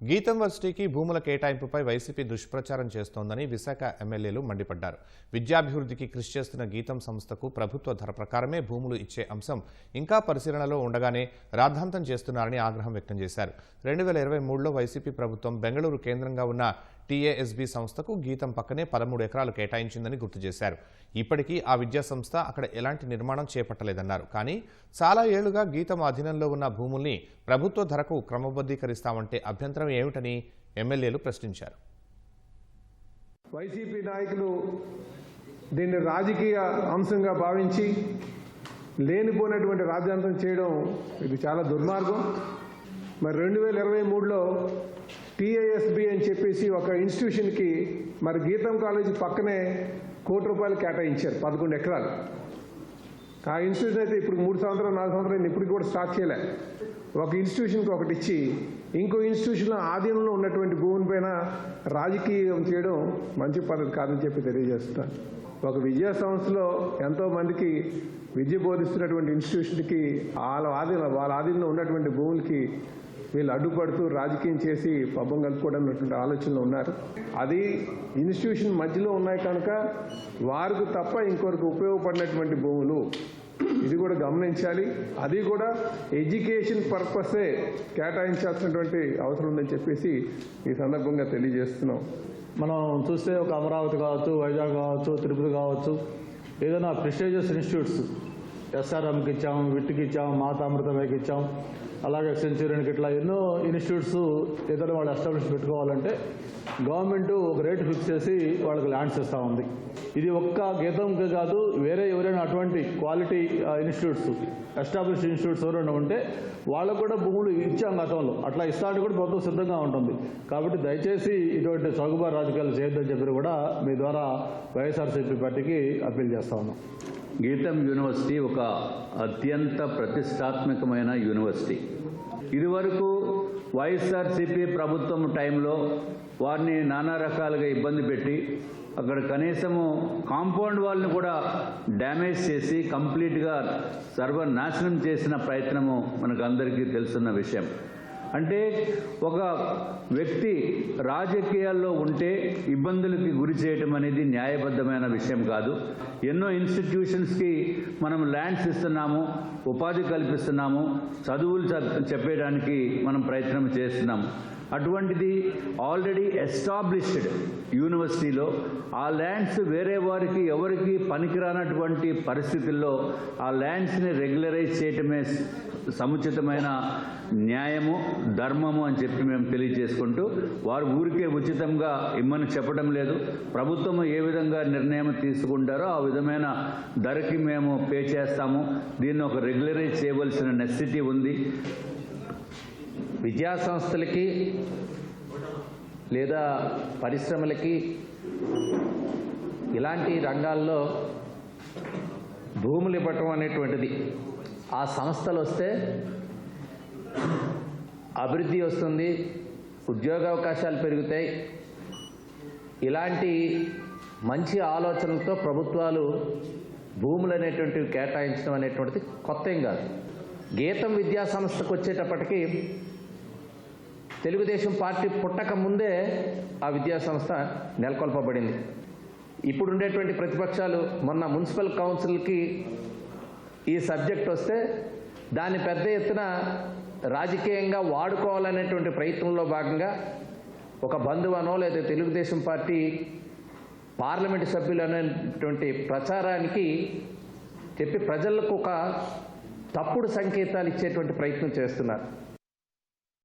గీతం వర్సిటీకి భూముల కేటాయింపుపై వైసీపీ దుష్ప్రచారం చేస్తోందని విశాఖ ఎమ్మెల్యేలు మండిపడ్డారు. విద్యాభివృద్ధికి కృషి చేస్తున్న గీతం సంస్థకు ప్రభుత్వ ధర ప్రకారమే భూములు ఇచ్చే అంశం ఇంకా పరిశీలనలో ఉండగానే రాద్ధాంతం చేస్తున్నారని ఆగ్రహం వ్యక్తం చేశారు. 2023లో వైసీపీ ప్రభుత్వం బెంగళూరు కేంద్రంగా ఉన్న టీఏఎస్బీ సంస్థకు గీతం పక్కనే 13 ఎకరాలు కేటాయించిందని గుర్తు చేశారు. ఇప్పటికీ ఆ విద్యా సంస్థ అక్కడ ఎలాంటి నిర్మాణం చేపట్టలేదన్నారు. కానీ చాలా ఏళ్లుగా గీతం అధీనంలో ఉన్న భూముల్ని ప్రభుత్వ ధరకు క్రమబద్ధీకరిస్తామంటే అభ్యంతరం ఏమిటని ఎమ్మెల్యేలు ప్రశ్నించారు. వైసీపీ నాయకులు దీన్ని రాజకీయ అంశంగా భావించి లేనిపోయినటువంటి రాజ్యాంగం చేయడం ఇది చాలా దుర్మార్గం. మరి 2023లో టీఏఎస్బీ అని చెప్పేసి ఒక ఇన్స్టిట్యూషన్కి మరి గీతం కాలేజీ పక్కనే ₹1 కోటి కేటాయించారు, 11 ఎకరాలు. ఆ ఇన్స్టిట్యూషన్ అయితే ఇప్పుడు 3 సంవత్సరాలు 4 సంవత్సరాలు ఇప్పటికి కూడా స్టార్ట్ చేయలే. ఒక ఇన్స్టిట్యూషన్కి ఒకటి ఇచ్చి ఇంకో ఇన్స్టిట్యూషన్లో ఆధీనంలో ఉన్నటువంటి భూమి పైన రాజకీయం చేయడం మంచి పద్ధతి కాదని చెప్పి తెలియజేస్తున్నాను. ఒక విద్యా సంస్థలో ఎంతో మందికి విద్య బోధిస్తున్నటువంటి ఇన్స్టిట్యూషన్కి వాళ్ళ ఆధీనంలో ఉన్నటువంటి భూములకి వీళ్ళు అడ్డుపడుతూ రాజకీయం చేసి పబ్బం కలుపుకోవడం ఆలోచనలో ఉన్నారు. అది ఇన్స్టిట్యూషన్ మధ్యలో ఉన్నాయి కనుక వారికి తప్ప ఇంకొకరికి ఉపయోగపడినటువంటి భూములు, ఇది కూడా గమనించాలి. అది కూడా ఎడ్యుకేషన్ పర్పసే కేటాయించాల్సినటువంటి అవసరం ఉందని చెప్పేసి ఈ సందర్భంగా తెలియజేస్తున్నాం. మనం చూస్తే ఒక అమరావతి కావచ్చు, వైజాగ్ కావచ్చు, తిరుపతి కావచ్చు, ఏదైనా ప్రెస్టీజియస్ ఇన్స్టిట్యూట్స్ ఎస్ఆర్ఎంకి ఇచ్చాం, విట్కి ఇచ్చాం, మాతామృతమేకి ఇచ్చాం, అలాగే సెంచురీకి ఇట్లా ఎన్నో ఇన్స్టిట్యూట్స్ ఏదైనా వాళ్ళు ఎస్టాబ్లిష్ పెట్టుకోవాలంటే గవర్నమెంట్ ఒక రేటు ఫిక్స్ చేసి వాళ్ళకి ల్యాండ్స్ ఇస్తూ ఉంది. ఇది ఒక్క గీతంకే కాదు, వేరే ఎవరైనా అటువంటి క్వాలిటీ ఇన్స్టిట్యూట్స్ ఎస్టాబ్లిష్ ఇన్స్టిట్యూట్స్ ఎవరైనా ఉంటే వాళ్ళకు కూడా భూములు ఇచ్చాం గతంలో. అట్లా ఇస్తానికి కూడా ప్రభుత్వం సిద్ధంగా ఉంటుంది. కాబట్టి దయచేసి ఇటువంటి చౌకబారు రాజకీయాలు చేయొద్దని చెప్పి కూడా మీ ద్వారా వైఎస్ఆర్సీపీ పార్టీకి అప్పీల్ చేస్తా ఉన్నాం. గీతం యూనివర్సిటీ ఒక అత్యంత ప్రతిష్టాత్మకమైన యూనివర్సిటీ. ఇదివరకు వైఎస్ఆర్సీపీ ప్రభుత్వం టైంలో వారిని నానా రకాలుగా ఇబ్బంది పెట్టి అక్కడ కనీసము కాంపౌండ్ వాళ్ళని కూడా డ్యామేజ్ చేసి కంప్లీట్గా సర్వనాశనం చేసిన ప్రయత్నము మనకు అందరికీ తెలుసున్న విషయం. అంటే ఒక వ్యక్తి రాజకీయాల్లో ఉంటే ఇబ్బందులకి గురి చేయటం అనేది న్యాయబద్ధమైన విషయం కాదు. ఎన్నో ఇన్స్టిట్యూషన్స్కి మనం ల్యాండ్స్ ఇస్తున్నాము, ఉపాధి కల్పిస్తున్నాము, చదువులు చెప్పేయడానికి మనం ప్రయత్నం చేస్తున్నాము. అటువంటిది ఆల్రెడీ ఎస్టాబ్లిష్డ్ యూనివర్సిటీలో ఆ ల్యాండ్స్ వేరే వారికి ఎవరికి పనికిరానటువంటి పరిస్థితుల్లో ఆ ల్యాండ్స్ని రెగ్యులరైజ్ చేయటమే సముచితమైన న్యాయము, ధర్మము అని చెప్పి మేము తెలియజేసుకుంటూ, వారు ఊరికే ఉచితంగా ఇమ్మని చెప్పడం లేదు. ప్రభుత్వం ఏ విధంగా నిర్ణయం తీసుకుంటారో ఆ విధమైన ధరకి మేము పే చేస్తాము. దీన్ని ఒక రెగ్యులరైజ్ చేయవలసిన నెసెసిటీ ఉంది. విద్యా సంస్థలకి లేదా పరిశ్రమలకి ఇలాంటి రంగాల్లో భూములు ఇవ్వటం అనేటువంటిది, ఆ సంస్థలు వస్తే అభివృద్ధి వస్తుంది, ఉద్యోగ అవకాశాలు పెరుగుతాయి. ఇలాంటి మంచి ఆలోచనలతో ప్రభుత్వాలు భూములు అనేటువంటివి కేటాయించడం అనేటువంటిది కొత్త ఏం కాదు. గీతం విద్యా సంస్థకు వచ్చేటప్పటికి తెలుగుదేశం పార్టీ పుట్టక ముందే ఆ విద్యా సంస్థ నెలకొల్పబడింది. ఇప్పుడు ఉండేటువంటి ప్రతిపక్షాలు మొన్న మున్సిపల్ కౌన్సిల్కి ఈ సబ్జెక్ట్ వస్తే దాన్ని పెద్ద ఎత్తున రాజకీయంగా వాడుకోవాలనేటువంటి ప్రయత్నంలో భాగంగా ఒక బంధువనో లేదా తెలుగుదేశం పార్టీ పార్లమెంటు సభ్యులు అనేటువంటి ప్రచారానికి చెప్పి ప్రజలకు ఒక తప్పుడు సంకేతాలు ఇచ్చేటువంటి ప్రయత్నం చేస్తున్నారు.